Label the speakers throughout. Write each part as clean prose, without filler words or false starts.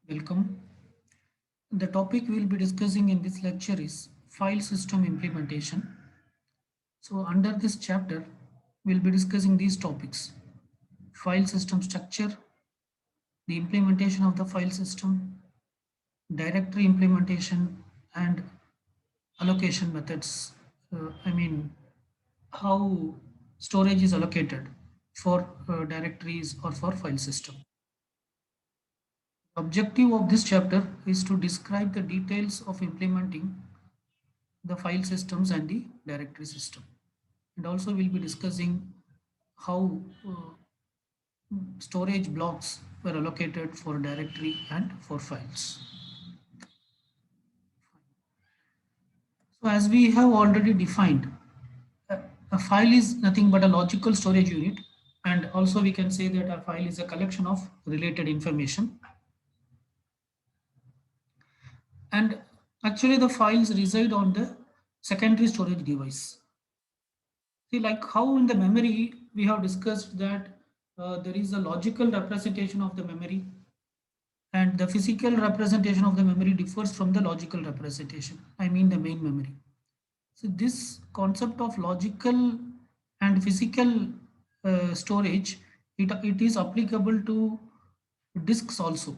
Speaker 1: Welcome. The topic we'll be discussing in this lecture is file system implementation. So, under this chapter, we'll be discussing these topics: file system structure, the implementation of the file system, directory implementation, and allocation methods. I mean, how storage is allocated for directories or for file system. Objective of this chapter is to describe the details of implementing the file systems and the directory system. And also we'll be discussing how storage blocks were allocated for directory and for files. So as we have already defined, a, a file is nothing but a logical storage unit, and also we can say that a file is a collection of related information. And actually the files reside on the secondary storage device. See, like how in the memory we have discussed that there is a logical representation of the memory, and the physical representation of the memory differs from the logical representation. I mean the main memory. So this concept of logical and physical storage, it is applicable to disks also.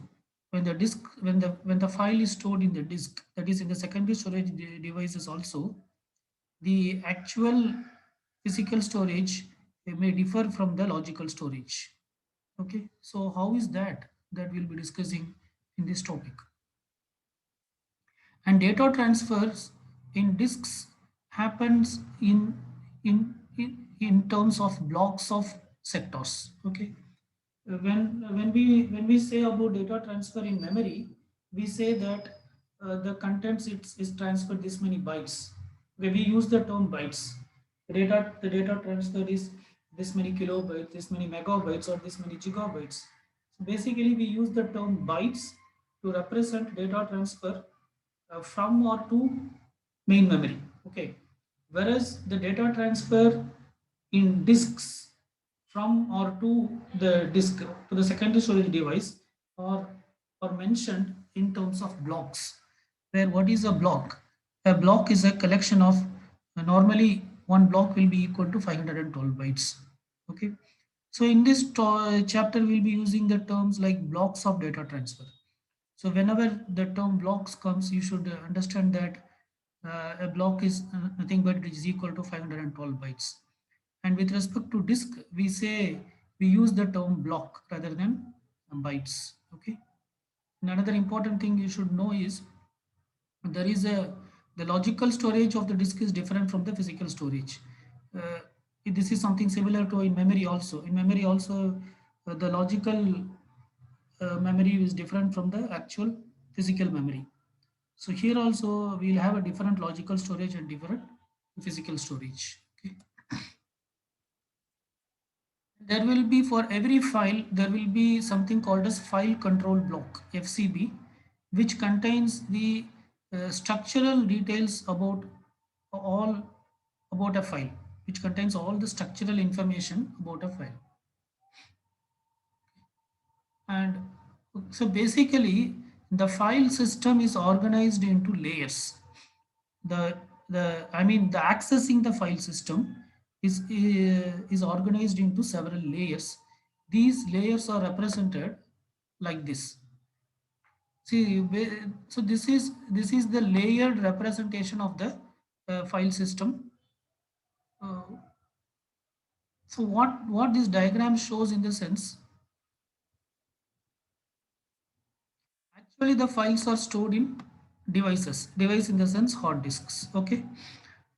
Speaker 1: When the file is stored in the disk, that is in the secondary storage devices also, the actual physical storage may differ from the logical storage. Okay, so how is that we'll be discussing in this topic. And data transfers in disks happens in terms of blocks of sectors. Okay, when we say about data transfer in memory, we say that the contents is transferred this many bytes. When we use the term bytes, the data transfer is this many kilobytes, this many megabytes, or this many gigabytes. So basically we use the term bytes to represent data transfer from or to main memory. Okay, whereas the data transfer in disks from or to the disk to the secondary storage device or mentioned in terms of blocks, where what is a block? A block is a collection of, normally one block will be equal to 512 bytes. Okay, so in this chapter we'll be using the terms like blocks of data transfer. So whenever the term blocks comes, you should understand that a block is nothing but it is equal to 512 bytes. And with respect to disk, we say we use the term block rather than bytes. Okay. And another important thing you should know is there is a the logical storage of the disk is different from the physical storage. Uh, this is something similar to in memory also. In memory also, the logical memory is different from the actual physical memory. So here also we'll have a different logical storage and different physical storage. Okay. There will be for every file, there will be something called as file control block, FCB, which contains the structural details all about a file, which contains all the structural information about a file. And so basically, the file system is organized into layers. The the accessing the file system is organized into several layers. These layers are represented like this. See, so this is the layered representation of the file system. Uh, so what this diagram shows in the sense, actually the files are stored in device in the sense hard disks. Okay,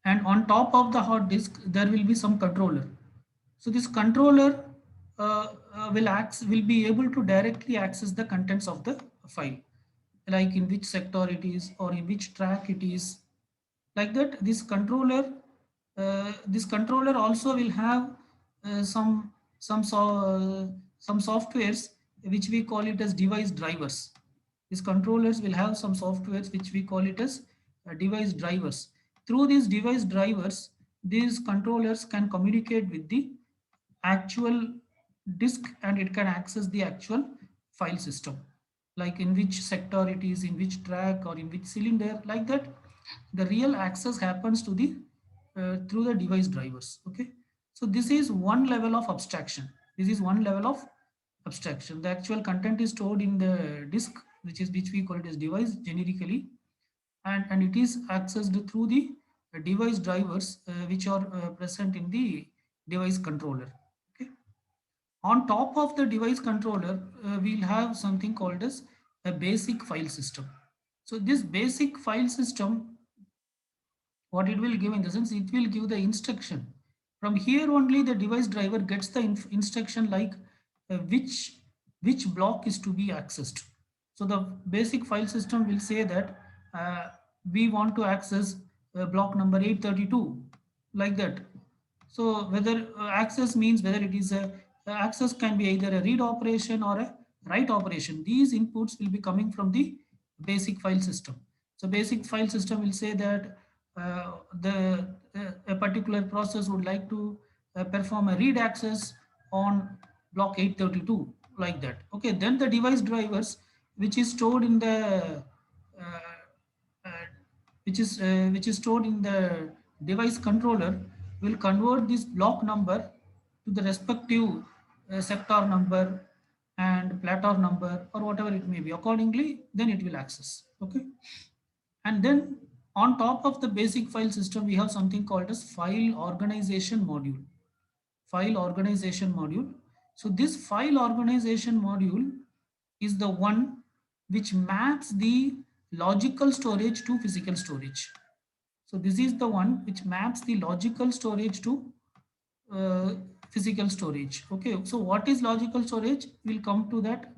Speaker 1: and on top of the hard disk there will be some controller. So this controller will be able to directly access the contents of the file, like in which sector it is or in which track it is. Like that, this controller also will have some softwares which we call it as device drivers. These controllers will have some softwares which we call it as device drivers. Through these device drivers, these controllers can communicate with the actual disk and it can access the actual file system. like in which sector it is, in which track or in which cylinder, like that. The real access happens to the through the device drivers. Okay, so this is one level of abstraction. This is one level of abstraction. The actual content is stored in the disk, which we call it as device generically, and it is accessed through the device drivers which are present in the device controller. Okay, on top of the device controller, we'll have something called as a basic file system. So this basic file system, what it will give in the sense, it will give the instruction. From here only the device driver gets the instruction like which block is to be accessed. So the basic file system will say that we want to access block number 832, like that. So whether access means whether it is a access can be either a read operation or a write operation. These inputs will be coming from the basic file system. So basic file system will say that the a particular process would like to perform a read access on block 832, like that. Okay, then the device drivers, which is stored in the uh, which is stored in the device controller, will convert this block number to the respective sector number and platter number or whatever it may be. Accordingly, then it will access. Okay, and then on top of the basic file system, we have something called as file organization module. File organization module. So this file organization module is the one which maps the logical storage to physical storage. So this is the one which maps the logical storage to uh, physical storage. Okay, so what is logical storage? We'll come to that.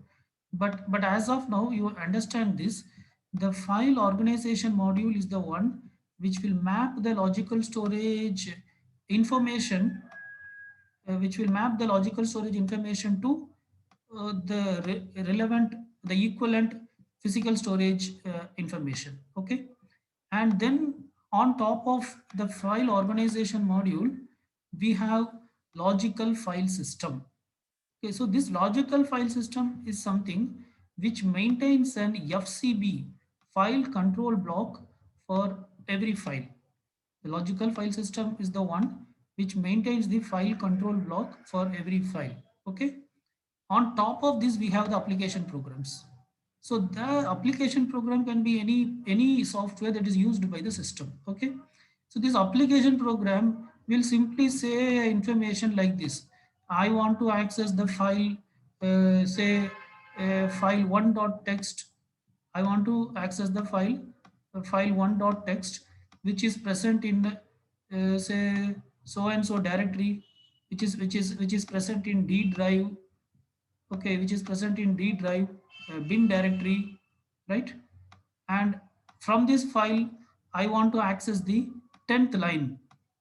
Speaker 1: But as of now, you understand this. The file organization module is the one which will map the logical storage information, which will map the logical storage information to relevant, the equivalent physical storage information. Okay, and then on top of the file organization module, we have logical file system. Okay, so this logical file system is something which maintains an FCB, file control block, for every file. The logical file system is the one which maintains the file control block for every file. Okay. On top of this, we have the application programs. So the application program can be any software that is used by the system. Okay. So this application program will simply say information like this. I want to access the file, say file one.txt. I want to access the file one.txt, which is present in say so and so directory, which is present in D drive. Okay, which is present in D drive, bin directory, right? And from this file, I want to access the 10th line.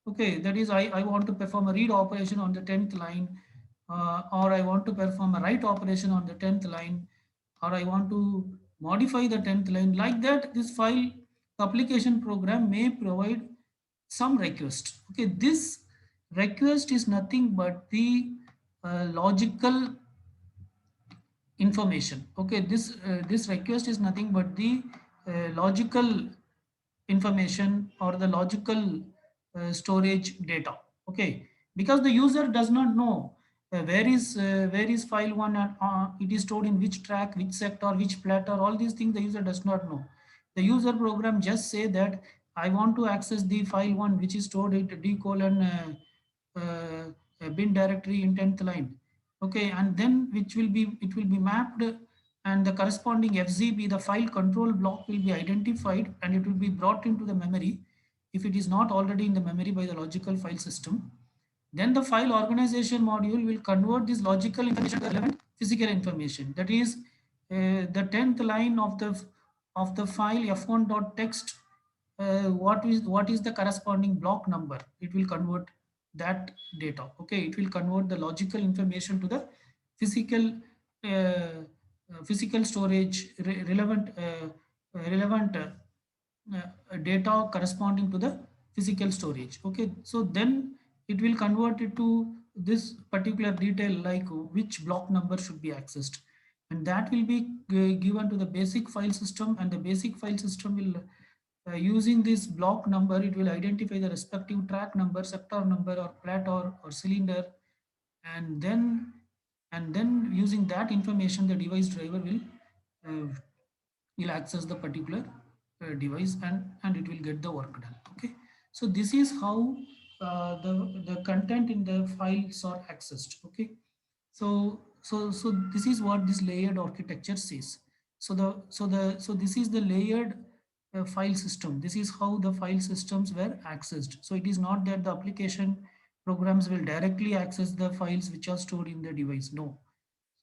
Speaker 1: Okay, that is I want to perform a read operation on the 10th line, or I want to perform a write operation on the 10th line, or I want to modify the 10th line. Like that, this file application program may provide some request. Okay, this request is nothing but the logical information. Okay, this request is nothing but the logical information or the logical storage data. Okay, because the user does not know where is file one, and it is stored in which track, which sector, which platter. All these things the user does not know. The user program just say that I want to access the file one, which is stored at d colon bin directory in 10th line. Okay, and then it will be mapped, and the corresponding FZB, the file control block, will be identified, and it will be brought into the memory if it is not already in the memory by the logical file system. Then the file organization module will convert this logical information to relevant physical information. That is the 10th line of the file f1.txt. What is the corresponding block number? It will convert that data. Okay, it will convert the logical information to the physical physical storage relevant data corresponding to the physical storage. Okay, so then it will convert it to this particular detail, like which block number should be accessed. and that will be given to the basic file system, and the basic file system will using this block number, it will identify the respective track number, sector number, or plat, or cylinder, and then using that information the device driver uh, will access the particular device, and it will get the work done. Okay, so this is how the content in the files are accessed. Okay, so this is what this layered architecture says. So this is the layered file system. This is how the file systems were accessed. So it is not that the application programs will directly access the files which are stored in the device. No,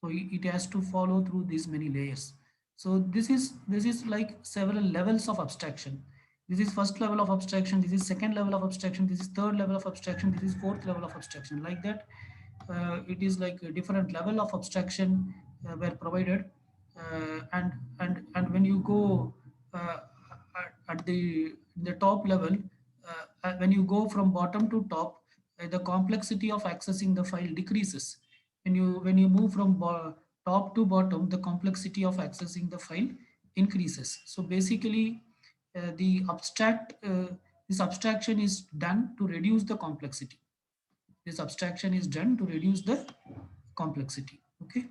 Speaker 1: so it has to follow through these many layers. So this is like several levels of abstraction. This is first level of abstraction, this is second level of abstraction, this is third level of abstraction, this is fourth level of abstraction, like that. It is like a different level of abstraction were provided, and when you go at the top level, when you go from bottom to top, the complexity of accessing the file decreases. When you move from top to bottom, the complexity of accessing the file increases. So basically, the abstract this abstraction is done to reduce the complexity. This abstraction is done to reduce the complexity. Okay,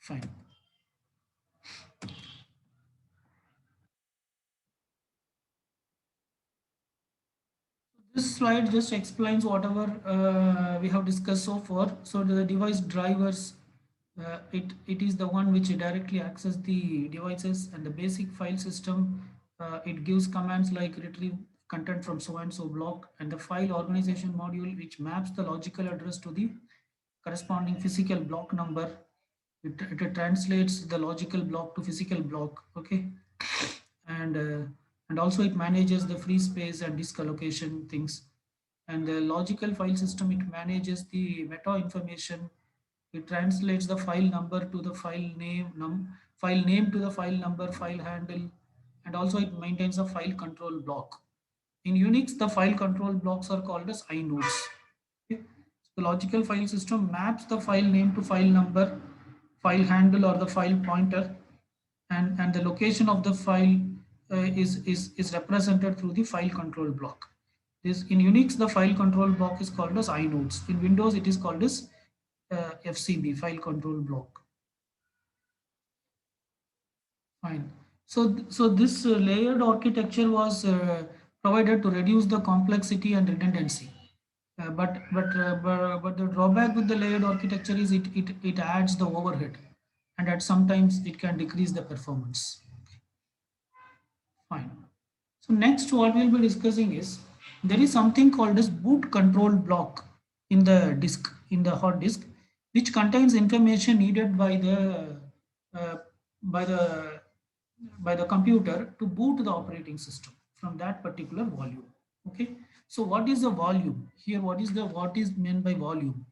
Speaker 1: fine. This slide just explains whatever we have discussed so far. So the device drivers, it is the one which directly access the devices, and the basic file system, it gives commands like retrieve content from so and so block, and the file organization module which maps the logical address to the corresponding physical block number. It translates the logical block to physical block. Okay, and and also it manages the free space and disk allocation things. And the logical file system, it manages the meta information. It translates the file number to the file name to the file number, file handle, and also it maintains a file control block. In Unix, the file control blocks are called as inodes. Okay. The logical file system maps the file name to file number, file handle, or the file pointer, and the location of the file is represented through the file control block. This in Unix, the file control block is called as inodes. In Windows, it is called as FCB, file control block. Fine. So this layered architecture was provided to reduce the complexity and redundancy. But the drawback with the layered architecture is it adds the overhead, and at sometimes it can decrease the performance. Fine. So next what we'll be discussing is there is something called as boot control block in the disk, in the hard disk, which contains information needed uh, by the by the computer to boot the operating system from that particular volume. Okay. So what is the volume here? What is meant by volume?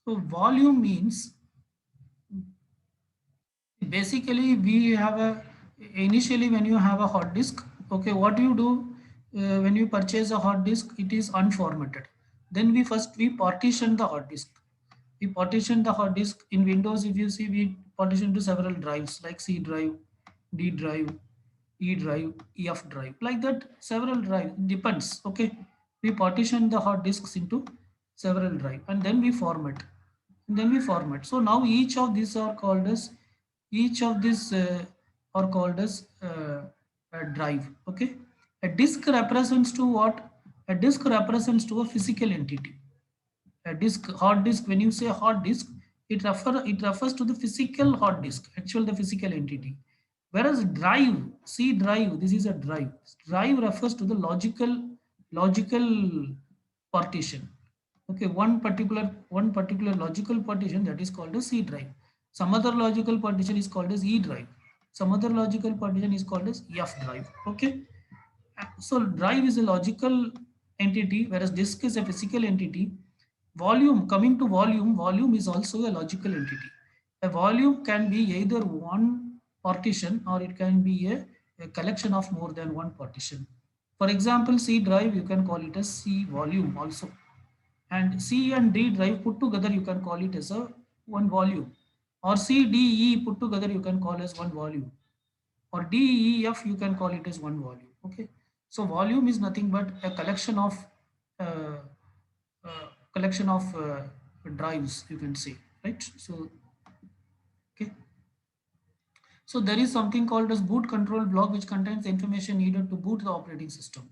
Speaker 1: So volume means basically we have a initially when you have a hard disk. Okay, what you do when you purchase a hard disk, it is unformatted. Then we partition the hard disk. We partition the hard disk in Windows. If you see, we partition to several drives like C drive, D drive, E drive, EF drive, like that. Several drive depends. Okay, we partition the hard disks into several drive, and then we format. So now each of these are called as a drive. Okay, a disk represents to what? A disk represents to a physical entity. A disk, hard disk, when you say hard disk, it refers to the physical hard disk, actual the physical entity. Whereas drive, C drive, this is a drive. Drive refers to the logical partition. Okay, one particular logical partition, that is called a C drive. Some other logical partition is called as E drive. Some other logical partition is called as F drive. Okay, so drive is a logical entity, whereas disk is a physical entity. Volume, coming to volume, volume is also a logical entity. A volume can be either one partition, or it can be a collection of more than one partition. For example, C drive, you can call it as C volume also. And C and D drive put together, you can call it as a one volume. or C, D, E put together you can call as one volume, or D, E, F you can call it as one volume. Okay, so volume is nothing but a uh, collection of drives, you can say, right? So okay, so there is something called as boot control block, which contains the information needed to boot the operating system.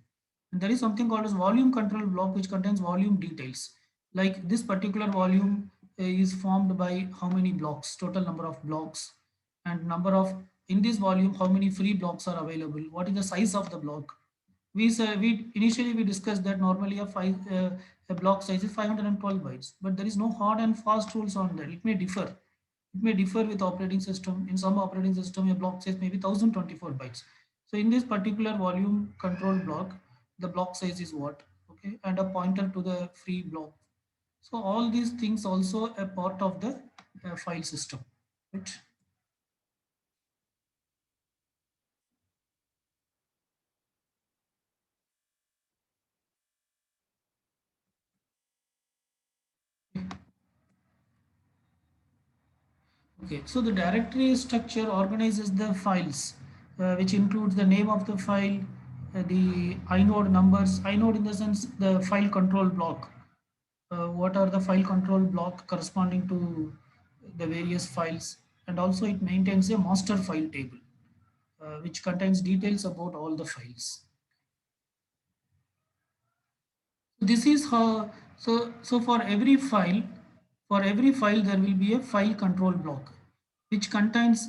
Speaker 1: And there is something called as volume control block, which contains volume details. Like this particular volume is formed by how many blocks, total number of blocks, and number of, in this volume, how many free blocks are available, what is the size of the block. We initially we discussed that normally a block size is 512 bytes, but there is no hard and fast rules on that. It may differ. It may differ with operating system. In some operating system, a block size may be 1024 bytes. So in this particular volume control block, the block size is what? Okay, and a pointer to the free block. So all these things also a part of the file system, right? Okay, so the directory structure organizes the files, which includes the name of the file, the inode numbers, inode in the sense the file control block. What are the file control block corresponding to the various files, and also it maintains a master file table, which contains details about all the files. This is how, so for every file there will be a file control block which contains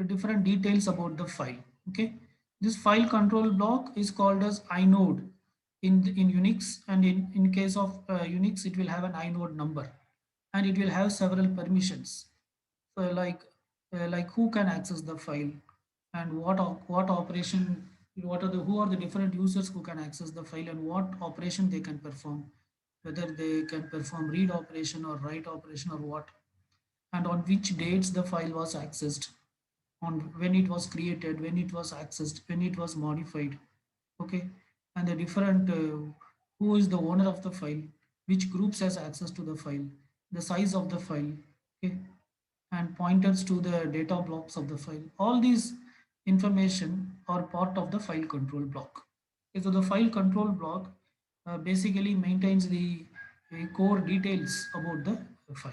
Speaker 1: different details about the file. Okay, this file control block is called as inode in Unix, and in case of Unix it will have an inode number, and it will have several permissions. So like who can access the file, and what operation, what are the, who are the different users who can access the file, and what operation they can perform, whether they can perform read operation or write operation or what, and on which dates the file was accessed, on when it was created, when it was accessed, when it was modified. Okay, and the different who is the owner of the file, which groups has access to the file, the size of the file. Okay, and pointers to the data blocks of the file. All these information are part of the file control block. Okay, so the file control block basically maintains the core details about the file.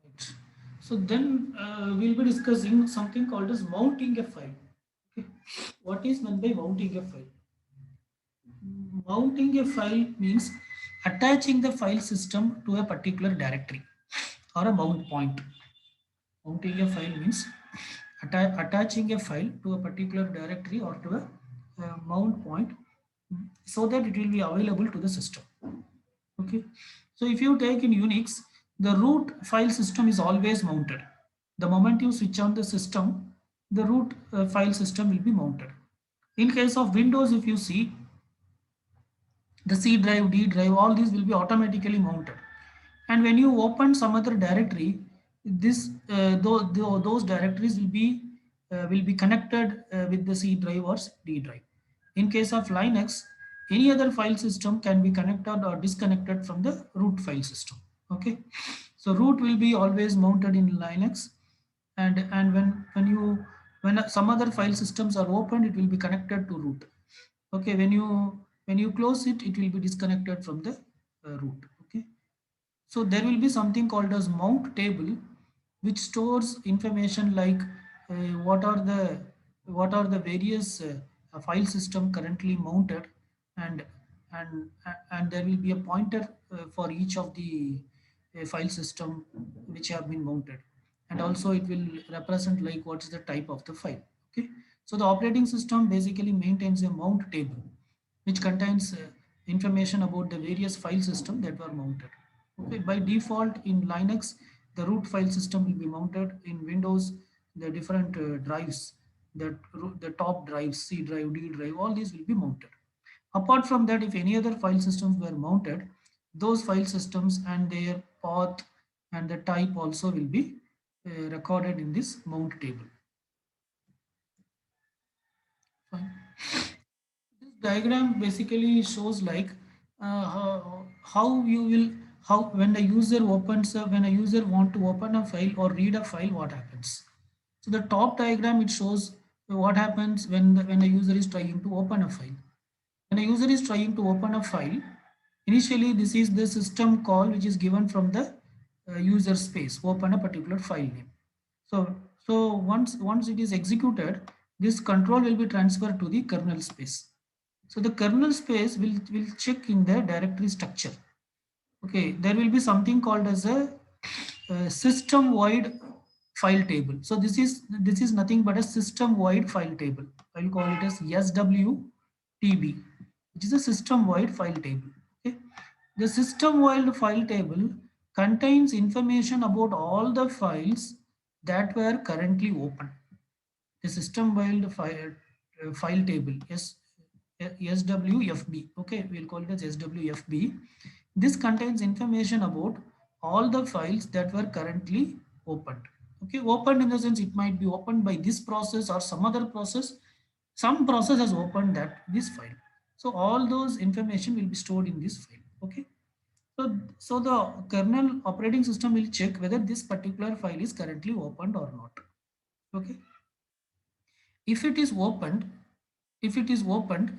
Speaker 1: Right. So then we'll be discussing something called as mounting a file. Okay. What is meant by mounting a file? Mounting a file means attaching the file system to a particular directory or a mount point. Mounting a file means attaching a file to a particular directory or to a mount point, so that it will be available to the system. Okay, so if you take in Unix, the root file system is always mounted. The moment you switch on the system, the root file system will be mounted. In case of Windows, if you see, the C drive, D drive, all these will be automatically mounted. And when you open some other directory, this those directories will be connected with the C drive or D drive. In case of Linux, any other file system can be connected or disconnected from the root file system. Okay, so root will be always mounted in Linux, and when some other file systems are opened, it will be connected to root. Okay, when you close it, it will be disconnected from the root. Okay, so there will be something called as mount table, which stores information like what are the various file system currently mounted, and and there will be a pointer for each of the file system which have been mounted, and also it will represent like what is the type of the file. Okay, so the operating system basically maintains a mount table which contains information about the various file system that were mounted. Okay, by default in Linux, the root file system will be mounted. In Windows, the different drives, the top drives, C drive, D drive, all these will be mounted. Apart from that, if any other file systems were mounted, those file systems and their path and the type also will be recorded in this mount table. Fine. This diagram basically shows like how you will, how when a user opens when a user want to open a file or read a file, what happens. So the top diagram, it shows what happens when a user is trying to open a file. When a user is trying to open a file, initially this is the system call which is given from the user space, open a particular file name. So once it is executed, this control will be transferred to the kernel space. So the kernel space will check in the directory structure. Okay, there will be something called as a system wide file table. So this is nothing but a system wide file table. I'll call it as SWTB, which is a system wide file table. Okay, the system wide file table contains information about all the files that were currently open. The system wide file table, SWFB. Okay, we'll call it as SWFB. This contains information about all the files that were currently opened. Okay, opened in the sense it might be opened by this process or some other process. Some process has opened this file. So all those information will be stored in this file. Okay. So the kernel operating system will check whether this particular file is currently opened or not. Okay. If it is opened, if it is opened,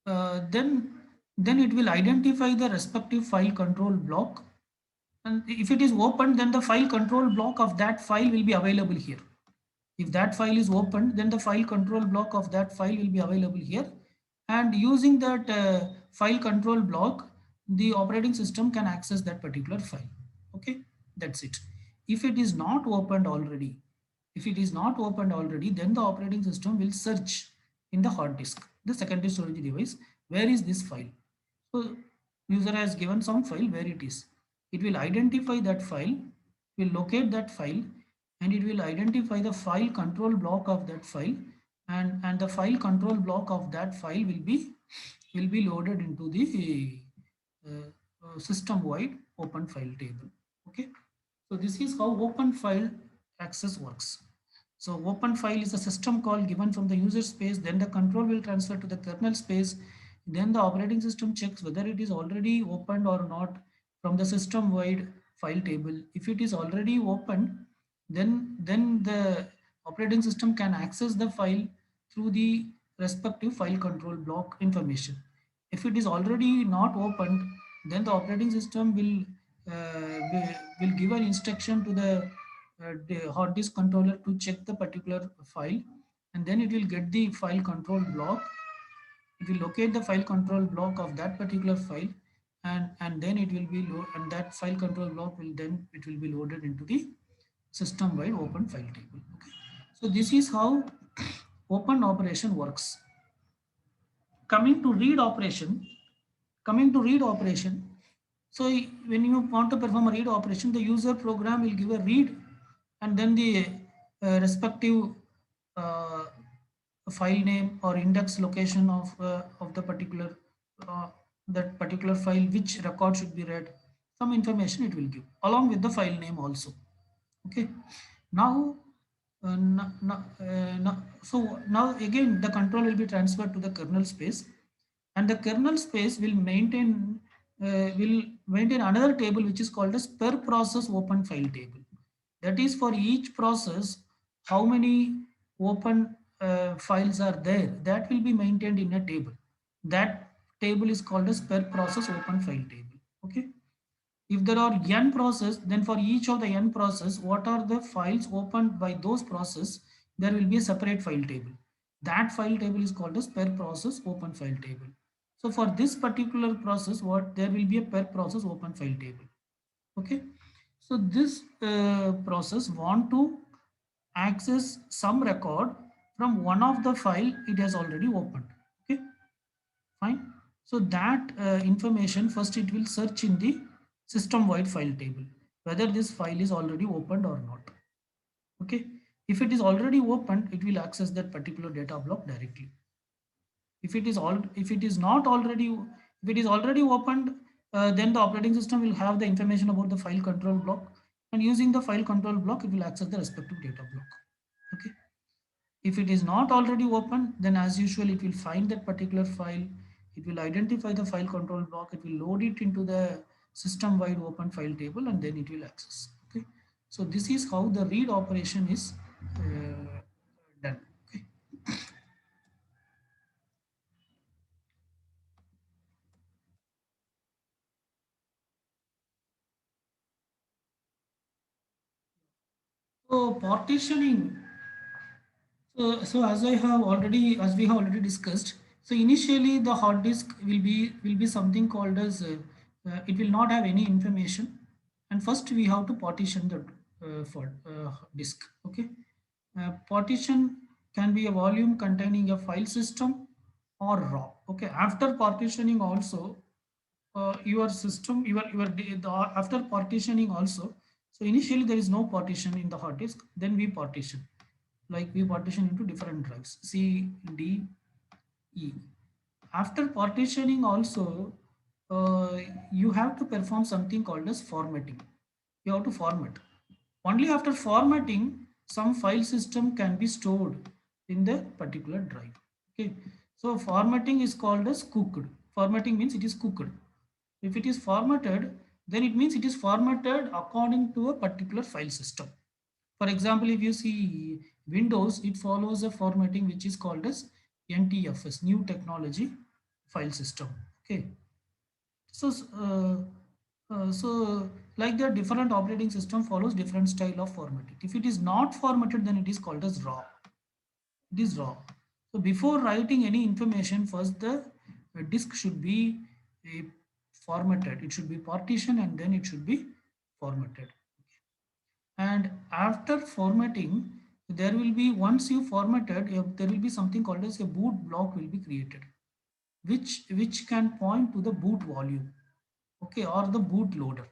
Speaker 1: then it will identify the respective file control block, and if it is opened, then the file control block of that file will be available here. If that file is opened, then the file control block of that file will be available here, and using that file control block, the operating system can access that particular file. Okay, that's it. If it is not opened already, if it is not opened already, then the operating system will search in the hard disk, the secondary storage device, where is this file. So user has given some file, where it is. It will identify that file, will locate that file, and it will identify the file control block of that file, and the file control block of that file will be loaded into the system wide open file table. Okay, so this is how open file access works. So open file is a system call given from the user space, then the control will transfer to the kernel space, then the operating system checks whether it is already opened or not from the system wide file table. If it is already opened, then the operating system can access the file through the respective file control block information. If it is already not opened, then the operating system will give an instruction to the hard disk controller to check the particular file, and then it will get the file control block. It will locate the file control block of that particular file, and then it will be and that file control block will be loaded into the system wide open file table. Okay, so this is how open operation works. Coming to read operation, coming to read operation. So when you want to perform a read operation, the user program will give a read, and then the respective uh, file name or index location of the particular that particular file, which record should be read, some information it will give along with the file name also. Okay, now so now again the control will be transferred to the kernel space, and the kernel space will maintain another table which is called as per process open file table. That is, for each process, how many open files are there, that will be maintained in a table. That table is called as per process open file table. Okay, if there are n process, then for each of the n process, what are the files opened by those process, there will be a separate file table. That file table is called as per process open file table. So for this particular process, what there will be a per process open file table. Okay, so this process want to access some record from one of the file it has already opened. Okay, fine. So that information, first it will search in the system wide file table whether this file is already opened or not. Okay, if it is already opened, it will access that particular data block directly. If it is already opened, then the operating system will have the information about the file control block, and using the file control block, it will access the respective data block. Okay, if it is not already open, then as usual it will find that particular file, it will identify the file control block, it will load it into the system wide open file table, and then it will access. Okay, so this is how the read operation is done. Okay. So partitioning. So as I have already, as we have already discussed, so initially the hard disk will be something called as it will not have any information, and first we have to partition the disk. Okay, partition can be a volume containing a file system or raw. Okay, after partitioning also, your system after partitioning also, so initially there is no partition in the hard disk, then we partition, like we partition into different drives C, D, E. After partitioning also, uh, you have to perform something called as formatting. You have to format. Only after formatting, some file system can be stored in the particular drive. Okay. So formatting is called as cooked. Formatting means it is cooked. If it is formatted, then it means it is formatted according to a particular file system. For example, if you see Windows, it follows a formatting which is called as NTFS, New Technology File System. Okay, so so like the different operating system follows different style of formatting. If it is not formatted, then it is called as raw. It is raw. So before writing any information, first the disk should be uh, formatted. It should be partitioned and then it should be formatted. And after formatting, there will be, once you formatted, there will be something called as a boot block will be created, which can point to the boot volume, okay, or the boot loader.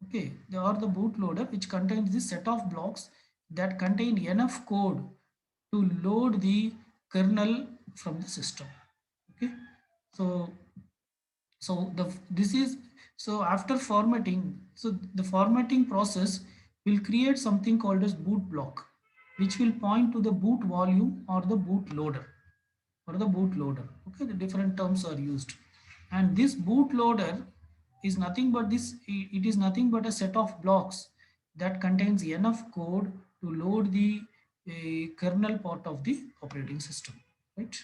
Speaker 1: Okay, or the boot loader which contains this set of blocks that contain enough code to load the kernel from the system. Okay, so the this is, so after formatting, so the formatting process will create something called as boot block, which will point to the boot volume or the boot loader, okay, the different terms are used. And this boot loader is nothing but it is nothing but a set of blocks that contains enough code to load the kernel part of the operating system, right?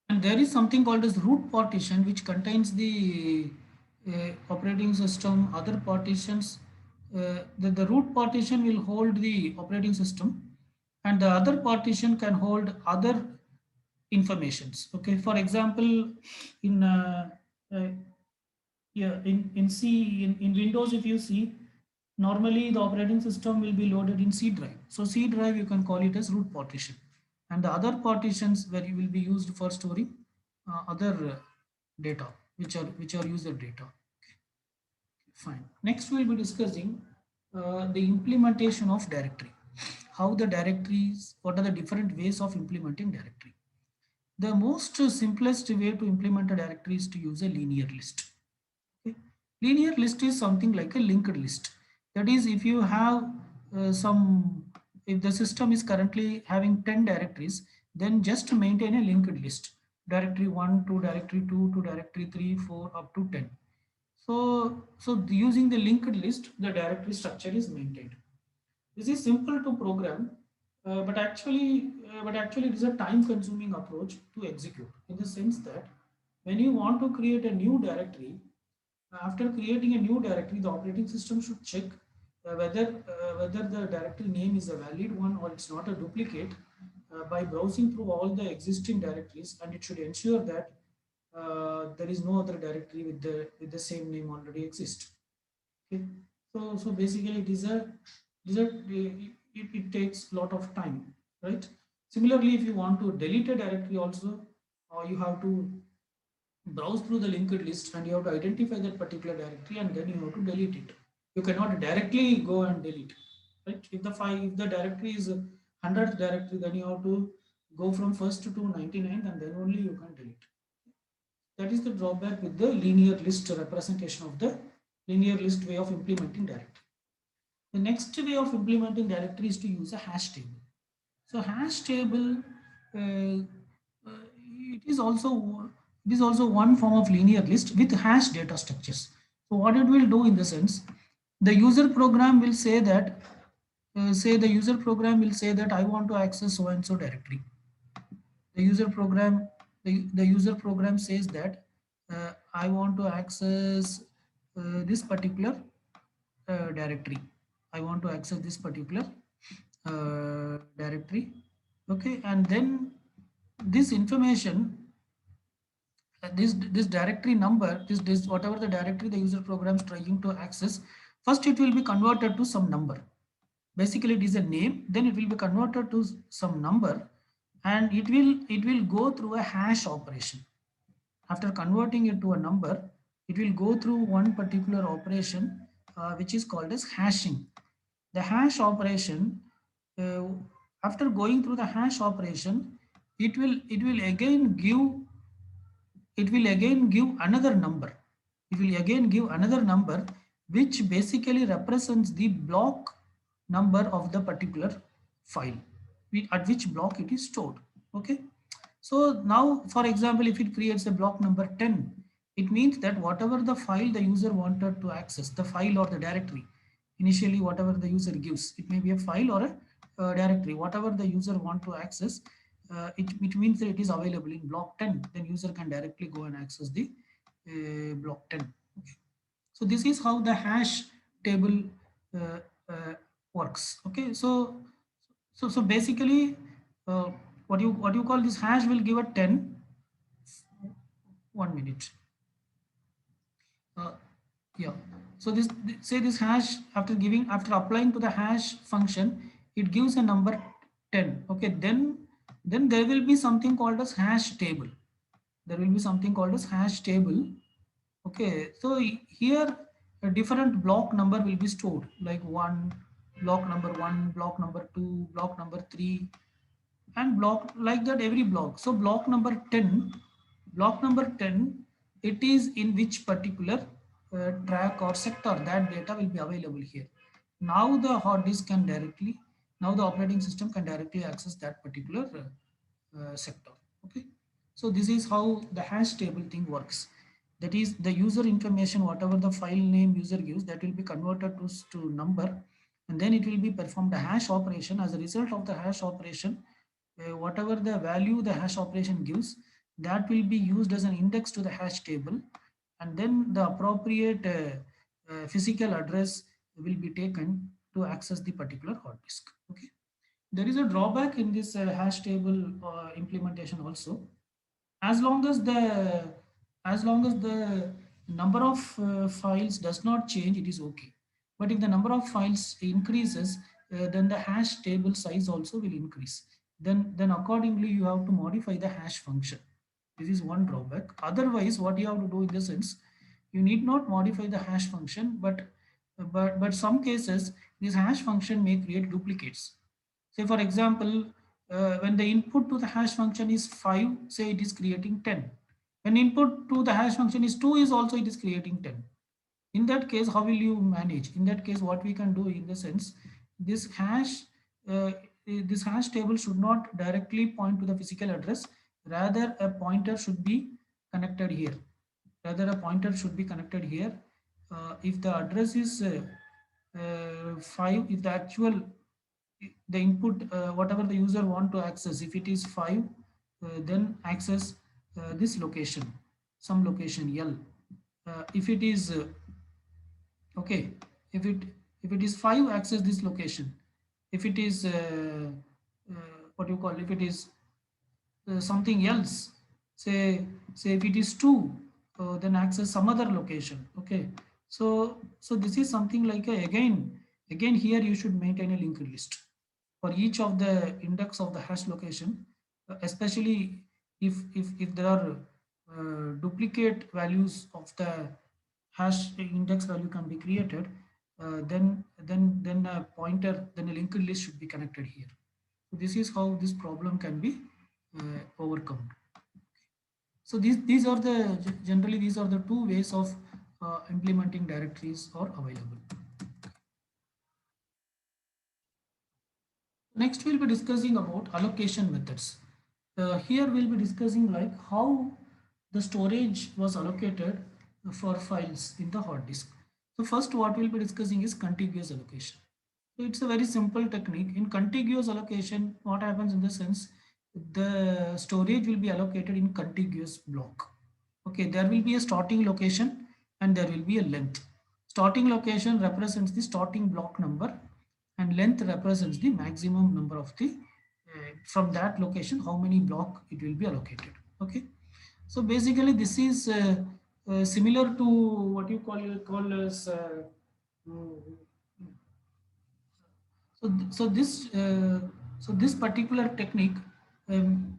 Speaker 1: And there is something called as root partition, which contains the operating system, other partitions. The root partition will hold the operating system, and the other partition can hold other informations. Okay, for example, in uh, yeah, in C, in Windows, if you see, normally the operating system will be loaded in C drive. So C drive, you can call it as root partition. And the other partitions where you will be used for storing other data, which are user data. Fine. Next, we'll be discussing the implementation of directory. How the directories, what are the different ways of implementing directory? The most simplest way to implement a directory is to use a linear list. Okay. Linear list is something like a linked list. That is, if you have if the system is currently having 10 directories, then just maintain a linked list. Directory 1 to directory 2 to directory 3, 4 up to 10. So using the linked list, the directory structure is maintained. This is simple to program, but actually it is a time-consuming approach to execute. In the sense that when you want to create a new directory, after creating a new directory, the operating system should check whether the directory name is a valid one or it's not a duplicate by browsing through all the existing directories, and it should ensure that there is no other directory with the same name already exist. Okay, so basically it takes a lot of time, right? Similarly, if you want to delete a directory also, you have to browse through the linked list and you have to identify that particular directory and then you have to delete it. You cannot directly go and delete, right? If the directory is 100th directory, then you have to go from first to 99 and then only you can delete. That is the drawback with the linear list representation of the linear list way of implementing directory. The next way of implementing directory is to use a hash table. So hash table, it is also one form of linear list with hash data structures. So what it will do in the sense, the user program will say that I want to access so and so directory. The user program the user program says that I want to access this particular directory. I want to access this particular directory. Okay, and then this information, this directory number, this whatever the directory the user program is trying to access, first it will be converted to some number. Basically, it is a name. Then it will be converted to some number, and it will go through a hash operation. After converting it to a number, it will go through one particular operation which is called as hashing. The hash operation, uh, after going through the hash operation, it will again give another number. It will again give another number which basically represents the block number of the particular file at which block it is stored. Okay, so now for example, if it creates a block number 10, it means that whatever the file the user wanted to access, the file or the directory, initially whatever the user gives, it may be a file or a directory, whatever the user want to access, it means that it is available in block 10, then user can directly go and access the block 10. Okay. So this is how the hash table uh, uh, works. Okay, so basically, uh, what you call this hash will give a 10. 1 minute. uh, yeah, so say this hash, after applying to the hash function, it gives a number 10. Okay, then there will be something called as hash table. There will be something called as hash table. Okay, so here a different block number will be stored, like one, block number two, block number three, and block like that every block. So block number 10, it is in which particular track or sector that data will be available here. Now the hard disk can directly, now the operating system can directly access that particular sector. Okay, so this is how the hash table thing works. That is the user information, whatever the file name user gives, that will be converted to number, and then it will be performed a hash operation. As a result of the hash operation, whatever the value the hash operation gives, that will be used as an index to the hash table, and then the appropriate physical address will be taken to access the particular hard disk. Okay, there is a drawback in this hash table implementation also. As long as the as long as the number of files does not change, it is okay. But if the number of files increases, then the hash table size also will increase. Then accordingly you have to modify the hash function. This is one drawback. Otherwise, what you have to do in the sense, you need not modify the hash function, but some cases this hash function may create duplicates. Say for example, when the input to the hash function is 5, say it is creating 10. When input to the hash function is 2, is also it is creating 10. In that case, how will you manage? In that case, what we can do in the sense, this hash uh, this hash table should not directly point to the physical address. Rather, a pointer should be connected here. If the address is 5, if the actual the input, whatever the user want to access, if it is 5, then access this location, some location L. If it is okay, if it is 5, access this location. If it is what do you call, if it is something else, say if it is 2, then access some other location. Okay, so this is something like again here you should maintain a linked list for each of the index of the hash location, especially if there are duplicate values of the hash index value can be created, then a pointer, then a linked list should be connected here. So this is how this problem can be overcome. So these are the generally these are the two ways of implementing directories are available. Next we'll be discussing about allocation methods. Here we'll be discussing like how the storage was allocated for files in the hard disk. So first what we'll be discussing is contiguous allocation. So it's a very simple technique. In contiguous allocation, what happens in the sense, the storage will be allocated in contiguous block. Okay, there will be a starting location and there will be a length. Starting location represents the starting block number and length represents the maximum number of the from that location how many block it will be allocated. Okay, so basically this is similar to what you call as mm, so this particular technique,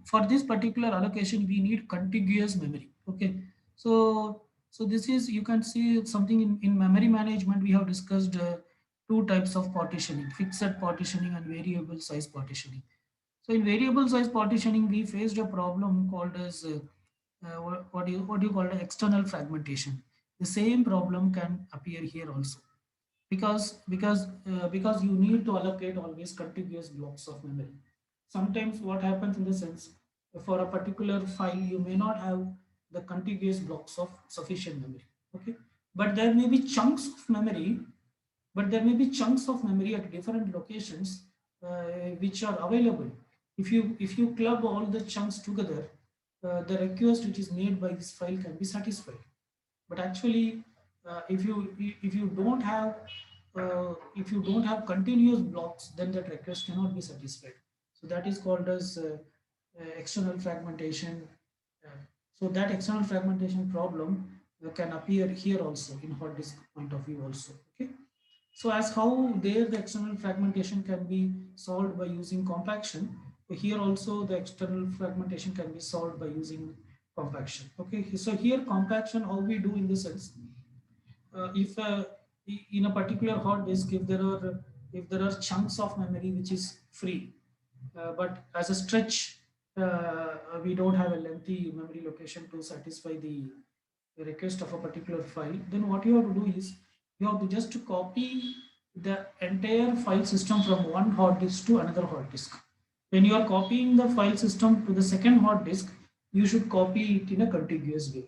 Speaker 1: for this particular allocation we need contiguous memory. Okay, so this is, you can see something in memory management we have discussed two types of partitioning: fixed partitioning and variable size partitioning. So in variable size partitioning we faced a problem called as what do you call it, external fragmentation. The same problem can appear here also, because you need to allocate always contiguous blocks of memory. Sometimes what happens in the sense, for a particular file you may not have the contiguous blocks of sufficient memory. Okay, but there may be chunks of memory, at different locations which are available. If you club all the chunks together, the request which is made by this file can be satisfied. But actually, if you don't have continuous blocks, then that request cannot be satisfied. So that is called as external fragmentation. uh, so that external fragmentation problem can appear here also in hard disk point of view also. Okay, so as how there the external fragmentation can be solved by using compaction, here also the external fragmentation can be solved by using compaction. Okay, so here compaction, how we do in the sense, if in a particular hard disk, if there are chunks of memory which is free, but as a stretch, we don't have a lengthy memory location to satisfy the request of a particular file, then what you have to do is you have to just copy the entire file system from one hard disk to another hard disk. When you are copying the file system to the second hard disk, you should copy it in a contiguous way.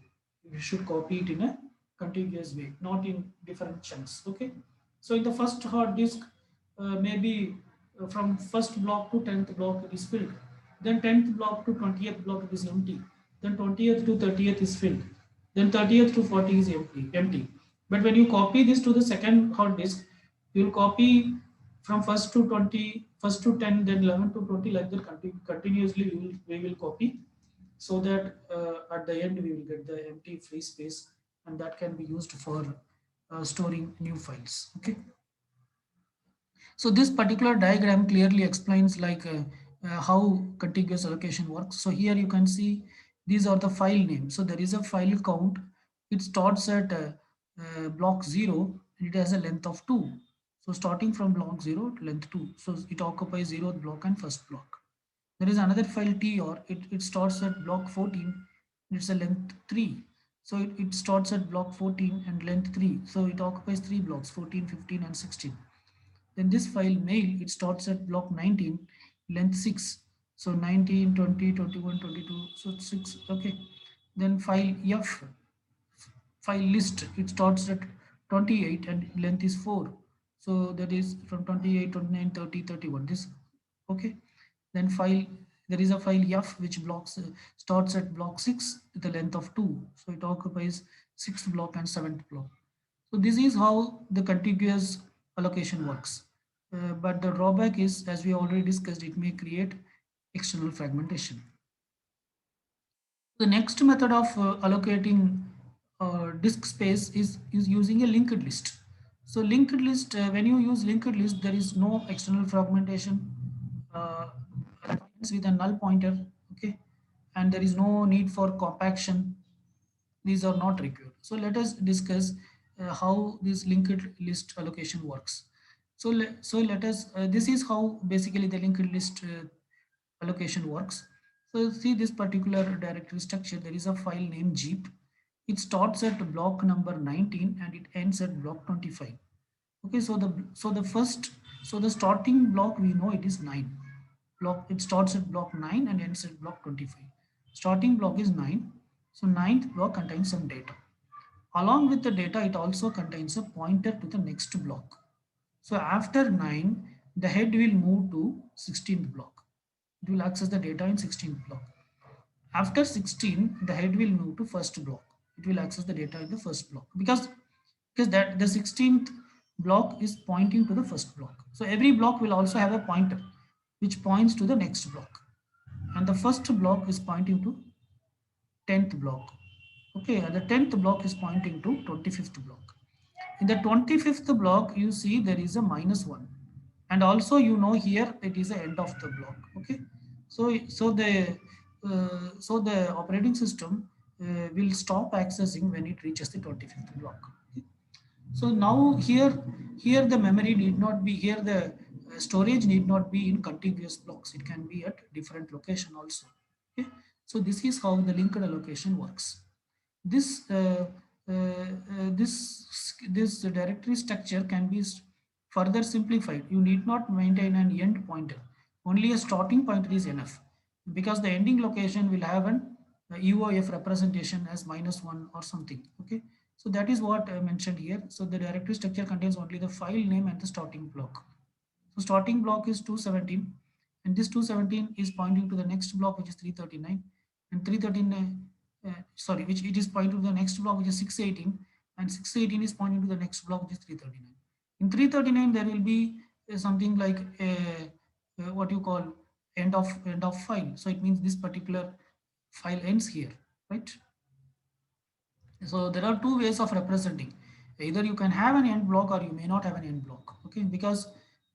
Speaker 1: You should copy it in a contiguous way, not in different chunks. Okay, so in the first hard disk, maybe from first block to 10th block it is filled, then 10th block to 20th block it is empty, then 20th to 30th is filled, then 30th to 40 is empty. But when you copy this to the second hard disk, you will copy from first to 20, first to 10, then 11 to 20, like that continuously we will copy, so that at the end we will get the empty free space, and that can be used for storing new files. Okay, so this particular diagram clearly explains like how contiguous allocation works. So here you can see these are the file names. So there is a file count. It starts at block 0 and it has a length of 2. So starting from block 0 to length 2. So it occupies 0th block and first block. There is another file tr. It starts at block 14. It's a length 3. So it starts at block 14 and length 3. So it occupies 3 blocks, 14, 15 and 16. Then this file mail, it starts at block 19, length 6. So 19, 20, 21, 22, so 6. Okay. Then file F, file list, it starts at 28 and length is 4. So that is from 28, 29, 30, 31. This, okay. Then file, there is a file F which blocks starts at block 6 with a length of 2. So it occupies 6th block and 7th block. So this is how the contiguous allocation works. But the drawback is, as we already discussed, it may create external fragmentation. The next method of allocating disk space is using a linked list. So linked list, when you use linked list, there is no external fragmentation uh, with a null pointer, okay, and there is no need for compaction. These are not required. So let us discuss how this linked list allocation works. So let us, this is how basically the linked list allocation works. So see this particular directory structure, there is a file named Jeep. It starts at block number 19 and it ends at block 25. Okay, so the starting block we know it is 9. Block it starts at block 9 and ends at block 25. Starting block is 9. So ninth block contains some data. Along with the data, it also contains a pointer to the next block. So after 9, the head will move to 16th block. It will access the data in 16th block. After 16, the head will move to first block. It will access the data in the first block because that the 16th block is pointing to the first block. So every block will also have a pointer which points to the next block. And the first block is pointing to 10th block. Okay, and the 10th block is pointing to 25th block. In the 25th block, you see there is a -1. And also you know here it is the end of the block. Okay, so the operating system will stop accessing when it reaches the 25th block. Okay? So now here the memory need not be here, the storage need not be in contiguous blocks. It can be at different location also. Okay, so this is how the linked allocation works. This this directory structure can be further simplified. You need not maintain an end pointer. Only a starting pointer is enough, because the ending location will have an UOF representation as -1 or something. Okay, so that is what I mentioned here. So the directory structure contains only the file name and the starting block. So starting block is 217, and this 217 is pointing to the next block, which is 339, and 339, sorry, which it is pointing to the next block, which is 618, and 618 is pointing to the next block, which is 339. In 339, there will be something like what you call end of file. So it means this particular file ends here, right? So there are two ways of representing. Either you can have an end block or you may not have an end block. Okay, because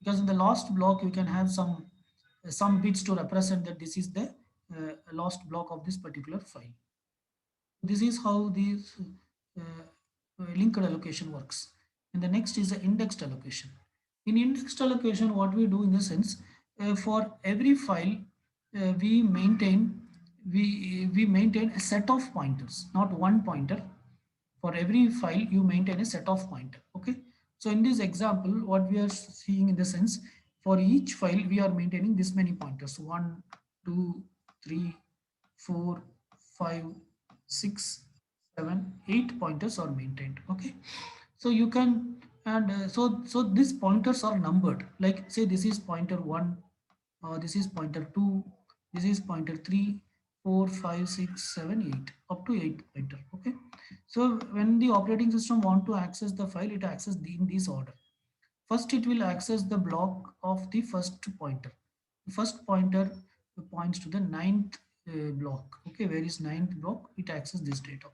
Speaker 1: in the last block you can have some bits to represent that this is the last block of this particular file. This is how these linked allocation works. And the next is the indexed allocation. In indexed allocation, what we do in the sense, for every file, we maintain we maintain a set of pointers, not one pointer. For every file, you maintain a set of pointer. Okay. So in this example, what we are seeing in the sense, for each file, we are maintaining this many pointers: 1, 2, 3, 4, 5, 6, 7, 8 pointers are maintained. Okay, so you can, and so these pointers are numbered. Like say this is pointer 1, this is pointer 2, this is pointer 3, 4, 5, 6, 7, 8, up to 8 pointer. Okay, so when the operating system want to access the file, it access in this order. First, it will access the block of the first pointer. The first pointer points to the ninth block. Okay, where is ninth block? It accesses this data.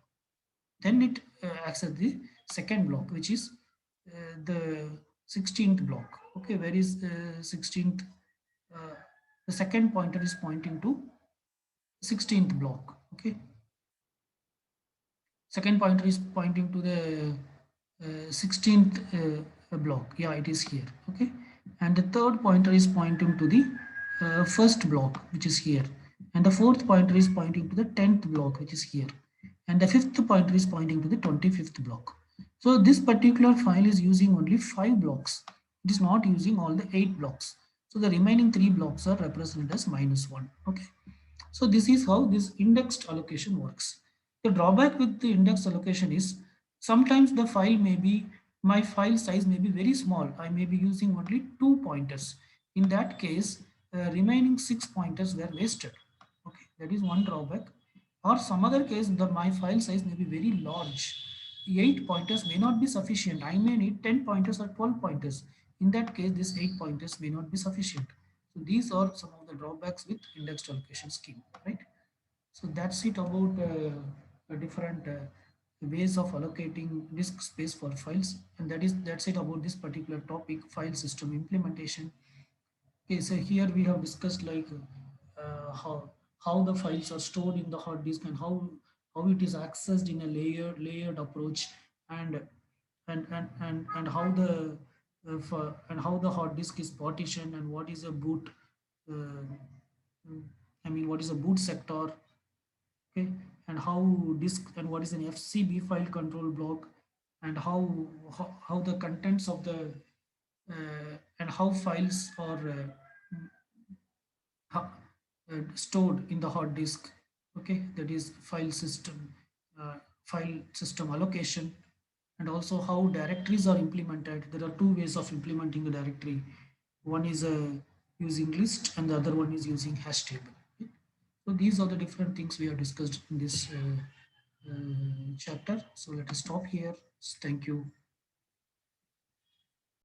Speaker 1: Then it access the second block, which is the 16th block. Okay, where is 16th? Uh, the second pointer is pointing to 16th block. Okay, second pointer is pointing to the 16th block. Yeah, it is here. Okay, and the third pointer is pointing to the first block, which is here, and the fourth pointer is pointing to the 10th block, which is here, and the fifth pointer is pointing to the 25th block. So this particular file is using only 5 blocks. It is not using all the 8 blocks. So the remaining 3 blocks are represented as -1. Okay, so this is how this indexed allocation works. The drawback with the indexed allocation is sometimes the file may be, my file size may be very small. I may be using only 2 pointers. In that case, remaining 6 pointers were wasted. Okay, that is one drawback. Or some other case, my file size may be very large. 8 pointers may not be sufficient. I may need 10 pointers or 12 pointers. In that case, this 8 pointers may not be sufficient. So these are some of the drawbacks with indexed allocation scheme, right? So that's it about different ways of allocating disk space for files, and that's it about this particular topic, file system implementation. Okay, so here we have discussed like how the files are stored in the hard disk, and how it is accessed in a layered approach, and and how the and how the hard disk is partitioned, and what is a boot uh, I mean, what is a boot sector, okay, and how disk and what is an FCB file control block, and how the contents of the and how files are stored in the hard disk, okay, that is uh, file system allocation, and also how directories are implemented. There are two ways of implementing a directory. One is using list and the other one is using hash table. Okay? So these are the different things we have discussed in this chapter. So let us stop here. Thank you.